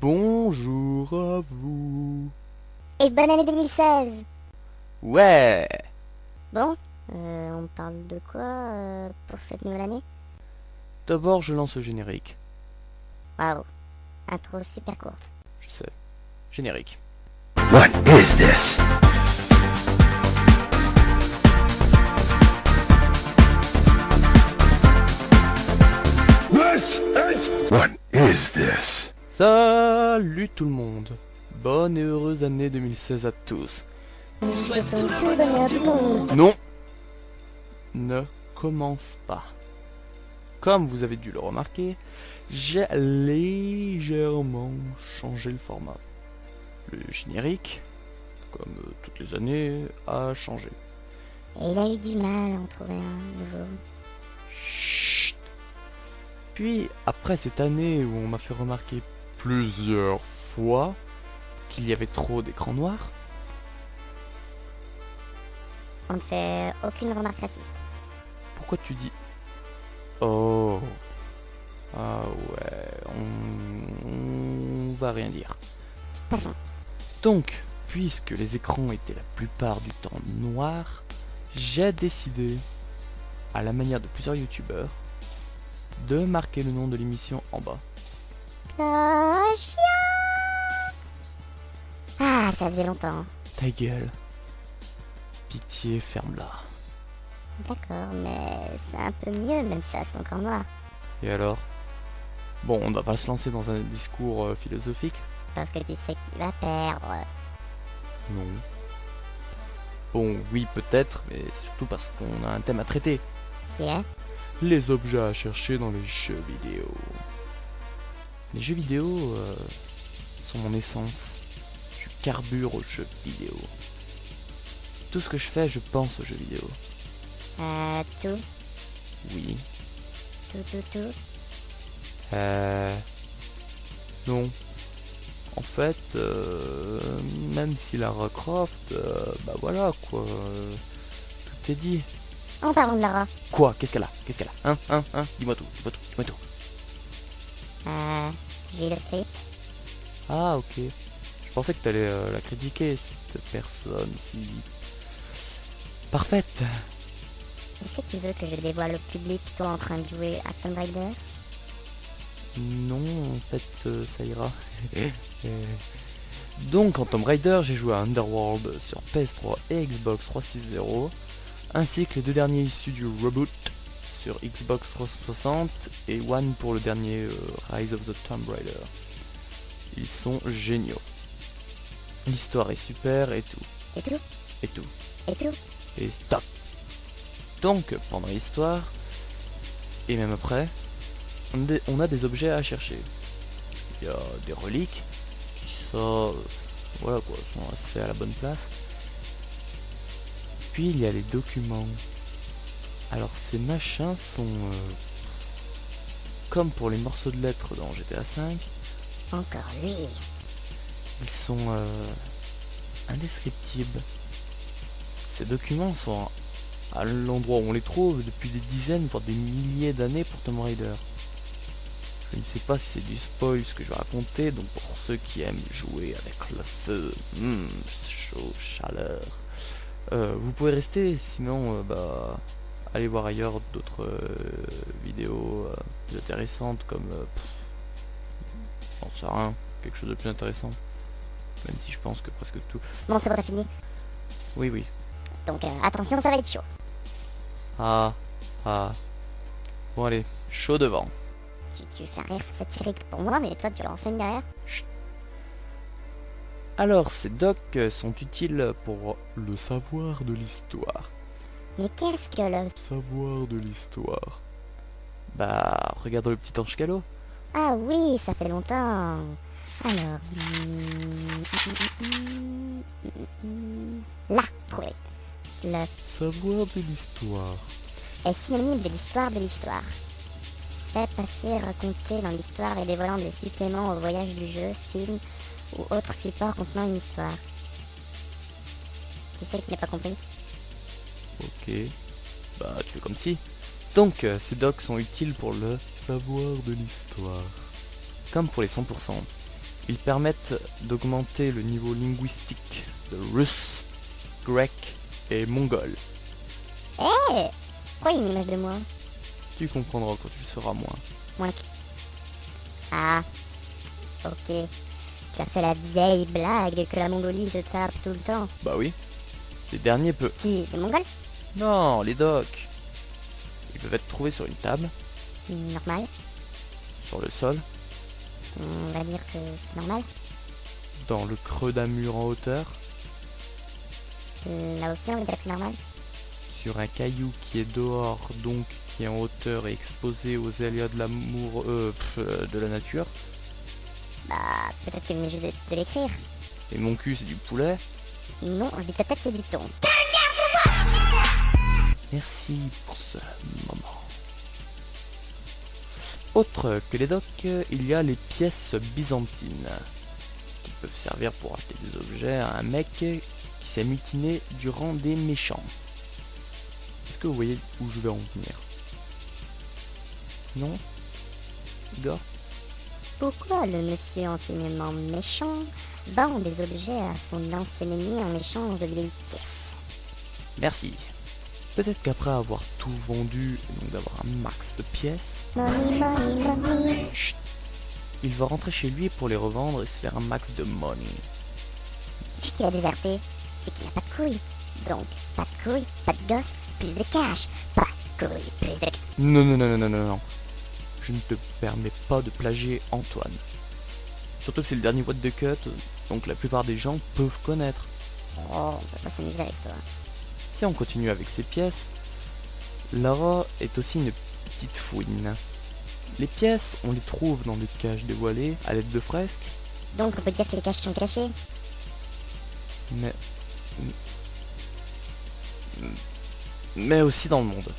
Bonjour à vous. Et bonne année 2016. Ouais. Bon, on parle de quoi pour cette nouvelle année? D'abord, je lance le générique. Waouh, intro super courte. Je sais. Générique. What is this? What is this? Salut tout le monde. Bonne et heureuse année 2016 à tous. Nous souhaitons tout le bonheur du monde. Non. Ne commence pas. Comme vous avez dû le remarquer, j'ai légèrement changé le format. Le générique, comme toutes les années, a changé. Et il a eu du mal à en trouver un nouveau. Chut. Puis, après cette année où on m'a fait remarquer plusieurs fois qu'il y avait trop d'écrans noirs, On ne fait aucune remarque raciste. pourquoi tu dis oh? Ah ouais, on va rien dire. Passons. Donc, puisque les écrans étaient la plupart du temps noirs, j'ai décidé, à la manière de plusieurs youtubeurs, de marquer le nom de l'émission en bas. Clochia. Ah, ça faisait longtemps. Ta gueule. Pitié, ferme-la. D'accord, mais c'est un peu mieux même si ça c'est encore noir. Et alors? Bon, on va pas se lancer dans un discours philosophique. Parce que tu sais que tu vas perdre. Non. Bon, oui, peut-être, mais c'est surtout parce qu'on a un thème à traiter. Qui est? Les objets à chercher dans les jeux vidéo. Les jeux vidéo sont mon essence. Je carbure aux jeux vidéo. Tout ce que je fais, je pense aux jeux vidéo. Tout. Oui. Tout. Non. En fait, même si Lara Croft, bah voilà quoi. Tout est dit. En parlant de Lara. Quoi? Qu'est-ce qu'elle a? Qu'est-ce qu'elle a? Hein? Dis-moi tout, dis-moi tout, dis-moi tout. J'ai le script. Ah, ok. Je pensais que t'allais la critiquer, cette personne si parfaite. Est-ce que tu veux que je dévoile au public toi en train de jouer à Tomb Raider? Non, en fait, ça ira. Donc, en Tomb Raider, j'ai joué à Underworld sur PS3 et Xbox 360, ainsi que les deux derniers issus du reboot sur Xbox 360 et One pour le dernier Rise of the Tomb Raider. Ils sont géniaux. L'histoire est super et tout. Et tout? Et tout. Et tout? Et stop. Donc, pendant l'histoire, et même après, on a des objets à chercher. Il y a des reliques, qui ça, voilà quoi, sont assez à la bonne place. Puis il y a les documents. Alors ces machins sont comme pour les morceaux de lettres dans GTA V, Encore lui. ils sont indescriptibles. Ces documents sont à l'endroit où on les trouve depuis des dizaines, voire des milliers d'années pour Tomb Raider. Je ne sais pas si c'est du spoil ce que je vais raconter, donc pour ceux qui aiment jouer avec le feu, chaud, chaleur, vous pouvez rester, sinon bah, allez voir ailleurs d'autres vidéos plus intéressantes comme, j'en sais rien, quelque chose de plus intéressant, même si je pense que presque tout. Bon, c'est bon, t'as fini. Oui. Donc attention, ça va être chaud. Ah. Bon allez, chaud devant. Tu fais un rire satirique pour moi, mais toi tu en fais une derrière. Alors, ces docs sont utiles pour le savoir de l'histoire. Mais qu'est-ce que le... Savoir de l'histoire. Bah, regarde le petit ange Calo. Ah oui, ça fait longtemps. Alors... Là, trouvé. Le Savoir de l'histoire. est synonyme de l'histoire. Fait passer, raconter dans l'histoire et dévoilant des suppléments au voyage du jeu, film ou autre support contenant une histoire. Tu sais que tu n'as pas compris? Ok. Bah, tu fais comme si. Donc, ces docs sont utiles pour le savoir de l'histoire. Comme pour les 100%. Ils permettent d'augmenter le niveau linguistique de russe, grec et mongol. Pourquoi il y a une image de moi? Tu comprendras quand tu le sauras moins. Moins que... Ah, ok. Tu as fait la vieille blague que la Mongolie se tape tout le temps. Bah oui, ces derniers peuvent... Qui? Les Mongols? Non, les docks. Ils peuvent être trouvés sur une table, Normal. sur le sol, On va dire que c'est normal. dans le creux d'un mur en hauteur, Là aussi, on va dire que c'est normal. sur un caillou qui est dehors, donc qui est en hauteur et exposé aux aléas de l'amour, de la nature. Bah, peut-être qu'il venait juste de l'écrire. Et mon cul, c'est du poulet. Non, je dis ta tête, c'est du thon. Merci pour ce moment. Autre que les docks, il y a les pièces byzantines, qui peuvent servir pour acheter des objets à un mec qui s'est mutiné durant des méchants. Est-ce que vous voyez où je vais en venir? Non? Igor? Pourquoi le monsieur enseignement méchant vend des objets à son ancien ennemi en échange de vieilles pièces? Merci. Peut-être qu'après avoir tout vendu, et donc d'avoir un max de pièces, Money, money, money. chut, il va rentrer chez lui pour les revendre et se faire un max de money. Vu qu'il a déserté, c'est qu'il n'a pas de couilles. Donc, pas de couilles, pas de gosse, plus de cash. Pas de couilles, plus de... Non, non, non, non, non, non, non. Je ne te permets pas de plagier Antoine. Surtout que c'est le dernier what the cut, donc la plupart des gens peuvent connaître. Oh, on peut pas s'amuser avec toi. Si on continue avec ces pièces, Lara est aussi une petite fouine. Les pièces, on les trouve dans des cages dévoilées à l'aide de fresques, Donc, on peut dire que les caches sont cachées. mais aussi dans le monde.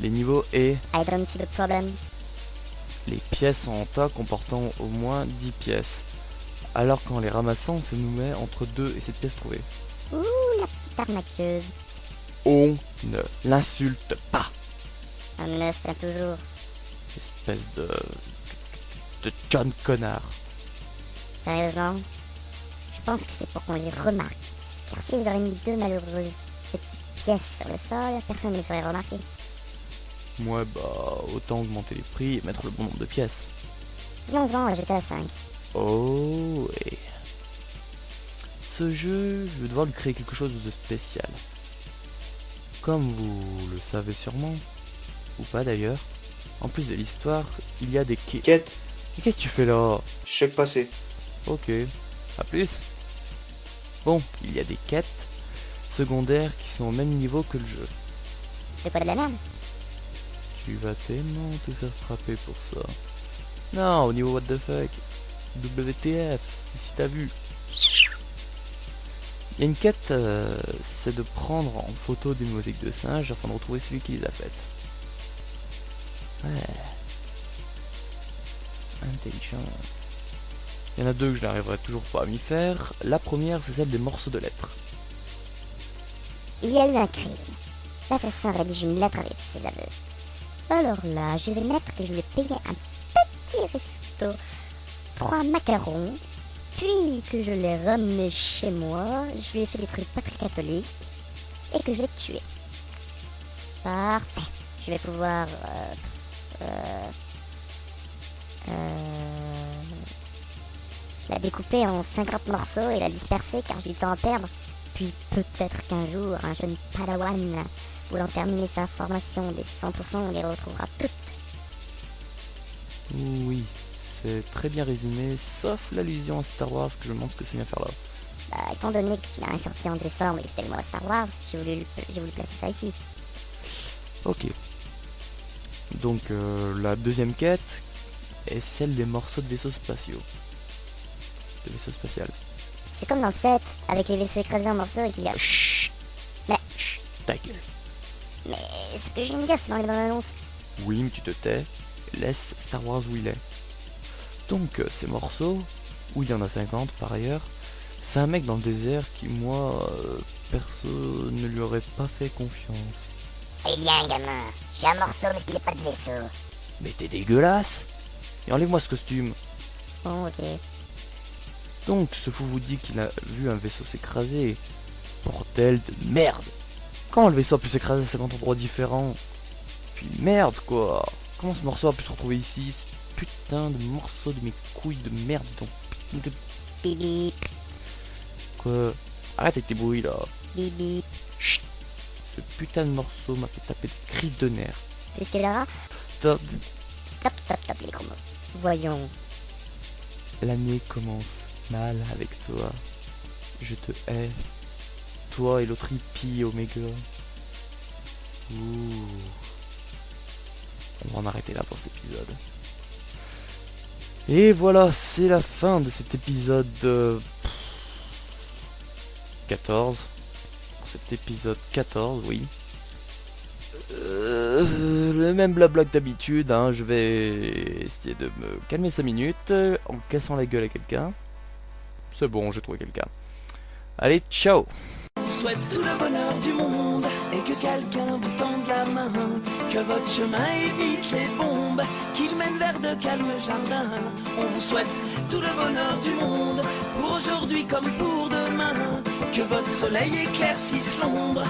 Les niveaux et I don't see the problem. les pièces sont en tas comportant au moins 10 pièces. Alors qu'en les ramassant, ça nous met entre 2 et 7 pièces trouvées. Ouh, la petite arnaqueuse. On ne l'insulte pas, On me tient toujours. espèce de John Connard. Sérieusement, je pense que c'est pour qu'on les remarque. Car s'ils auraient mis 2 malheureuses petites pièces sur le sol, personne ne les aurait remarquées. Moi, bah, autant augmenter les prix et mettre le bon nombre de pièces. Viens-en, j'étais à 5. Oh, et ce jeu, je vais devoir lui créer quelque chose de spécial. Comme vous le savez sûrement, ou pas d'ailleurs, en plus de l'histoire, il y a des quêtes. Quête, Mais qu'est-ce que tu fais là? chèque passé. Ok, à plus. Bon, il y a des quêtes secondaires qui sont au même niveau que le jeu. C'est pas de la merde. Tu vas tellement te faire frapper pour ça. Non, au niveau what the fuck. WTF, si t'as vu. Il y a une quête, c'est de prendre en photo des musiques de singes afin de retrouver celui qui les a faites. Ouais. Intelligent. Il y en a deux que je n'arriverai toujours pas à m'y faire. La première, c'est celle des morceaux de lettres. Il y a eu un crime. L'assassin rédige une lettre avec ses aveux. Alors là, je vais mettre que je lui ai payé un petit resto, 3 macarons, puis que je l'ai ramené chez moi, je lui ai fait des trucs pas très catholiques, et que je l'ai tué. Parfait. Je vais pouvoir... la découper en 50 morceaux et la disperser car j'ai du temps à perdre. Puis peut-être qu'un jour, un jeune padawan voulant terminer sa formation des 100% les retrouvera toutes. Oui, c'est très bien résumé, sauf l'allusion à Star Wars que je me demande ce que ça vient faire là. Bah, étant donné qu'il a un sorti en décembre et que c'était le mois Star Wars, j'ai voulu placer ça ici. Ok. Donc la deuxième quête est celle des morceaux de vaisseaux spatiaux. De vaisseaux spatial. C'est comme dans le 7, avec les vaisseaux écrasés en morceaux et qu'il y a... Chut, Mais, chut, ta gueule. mais ce que je viens de dire, c'est dans les bandes annonces. Oui, mais tu te tais, laisse Star Wars où il est. Donc ces morceaux, où il y en a 50 par ailleurs, c'est un mec dans le désert qui, moi, perso, ne lui aurait pas fait confiance. Allez viens gamin, j'ai un morceau mais ce n'est pas de vaisseau. Mais t'es dégueulasse. Et enlève-moi ce costume. Bon ok. Donc, ce fou vous dit qu'il a vu un vaisseau s'écraser. Bordel de merde. Comment le vaisseau a pu s'écraser à 50 endroits différents? Puis merde, quoi. Comment ce morceau a pu se retrouver ici? Ce putain de morceau de mes couilles de merde. Donc, putain de... Bip bip, Quoi? Arrête avec tes bruits, là. bip bip. Chut. Ce putain de morceau m'a fait taper des crises de nerfs. Qu'est-ce qu'il y a? Putain, Stop les gros mots. Voyons. l'année commence mal avec toi. Je te hais. Toi et l'autre hippie Omega. Ouh. On va en arrêter là pour cet épisode. Et voilà, c'est la fin de cet épisode 14. Pour cet épisode 14, oui. Le même blabla que d'habitude, hein. Je vais essayer de me calmer 5 minutes en cassant la gueule à quelqu'un. C'est bon, j'ai trouvé quelqu'un. Allez, ciao! vous souhaite tout le bonheur du monde et que quelqu'un vous tende la main, que votre chemin évite les bombes, qu'il mène vers de calmes jardins. On vous souhaite tout le bonheur du monde pour aujourd'hui comme pour demain, que votre soleil éclaircisse l'ombre.